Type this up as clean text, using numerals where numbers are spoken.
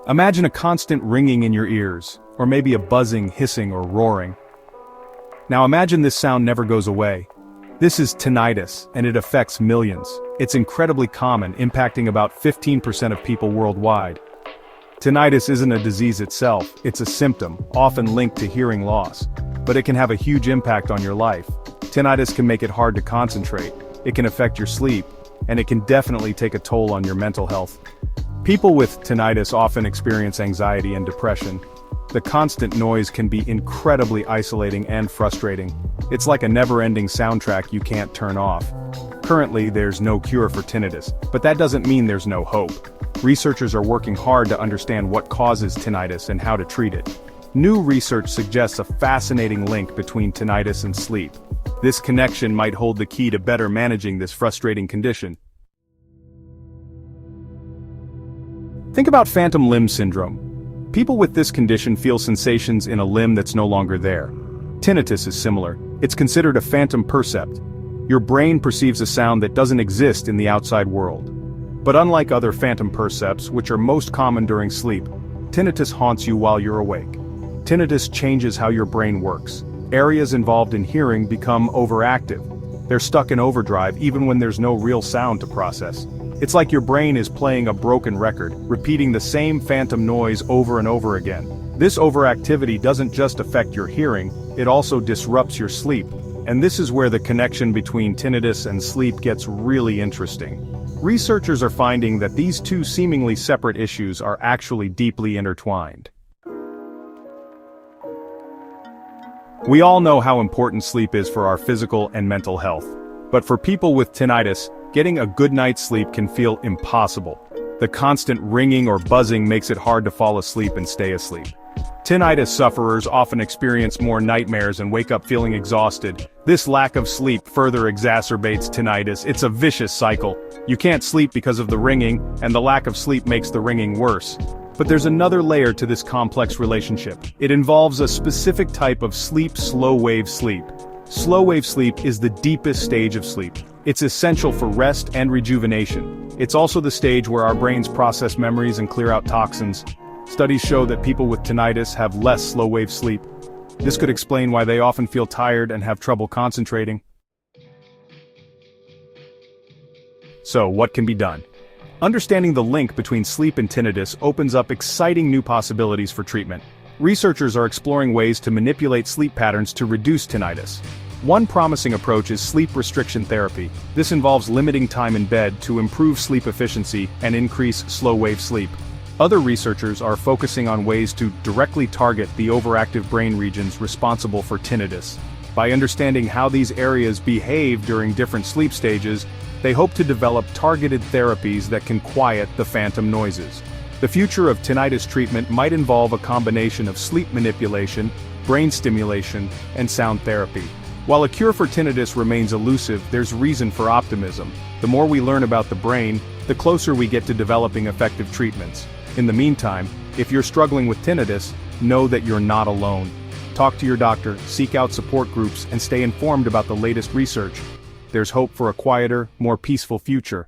Imagine a constant ringing in your ears, or maybe a buzzing, hissing, or roaring. Now imagine this sound never goes away. This is tinnitus, and it affects millions. It's incredibly common, impacting about 15% of people worldwide. Tinnitus isn't a disease itself, it's a symptom, often linked to hearing loss. But it can have a huge impact on your life. Tinnitus can make it hard to concentrate, it can affect your sleep, and it can definitely take a toll on your mental health. People with tinnitus often experience anxiety and depression. The constant noise can be incredibly isolating and frustrating. It's like a never-ending soundtrack you can't turn off. Currently, there's no cure for tinnitus, but that doesn't mean there's no hope. Researchers are working hard to understand what causes tinnitus and how to treat it. New research suggests a fascinating link between tinnitus and sleep. This connection might hold the key to better managing this frustrating condition. Think about phantom limb syndrome. People with this condition feel sensations in a limb that's no longer there. Tinnitus is similar. It's considered a phantom percept. Your brain perceives a sound that doesn't exist in the outside world. But unlike other phantom percepts, which are most common during sleep, tinnitus haunts you while you're awake. Tinnitus changes how your brain works. Areas involved in hearing become overactive. They're stuck in overdrive even when there's no real sound to process. It's like your brain is playing a broken record, repeating the same phantom noise over and over again. This overactivity doesn't just affect your hearing, it also disrupts your sleep. And this is where the connection between tinnitus and sleep gets really interesting. Researchers are finding that these two seemingly separate issues are actually deeply intertwined. We all know how important sleep is for our physical and mental health. But for people with tinnitus, getting a good night's sleep can feel impossible. The constant ringing or buzzing makes it hard to fall asleep and stay asleep. Tinnitus sufferers often experience more nightmares and wake up feeling exhausted. This lack of sleep further exacerbates tinnitus. It's a vicious cycle. You can't sleep because of the ringing, and the lack of sleep makes the ringing worse. But there's another layer to this complex relationship. It involves a specific type of sleep, slow-wave sleep. Slow-wave sleep is the deepest stage of sleep. It's essential for rest and rejuvenation. It's also the stage where our brains process memories and clear out toxins. Studies show that people with tinnitus have less slow-wave sleep. This could explain why they often feel tired and have trouble concentrating. So, what can be done? Understanding the link between sleep and tinnitus opens up exciting new possibilities for treatment. Researchers are exploring ways to manipulate sleep patterns to reduce tinnitus. One promising approach is sleep restriction therapy. This involves limiting time in bed to improve sleep efficiency and increase slow-wave sleep. Other researchers are focusing on ways to directly target the overactive brain regions responsible for tinnitus. By understanding how these areas behave during different sleep stages, they hope to develop targeted therapies that can quiet the phantom noises. The future of tinnitus treatment might involve a combination of sleep manipulation, brain stimulation, and sound therapy. While a cure for tinnitus remains elusive, there's reason for optimism. The more we learn about the brain, the closer we get to developing effective treatments. In the meantime, if you're struggling with tinnitus, know that you're not alone. Talk to your doctor, seek out support groups, and stay informed about the latest research. There's hope for a quieter, more peaceful future.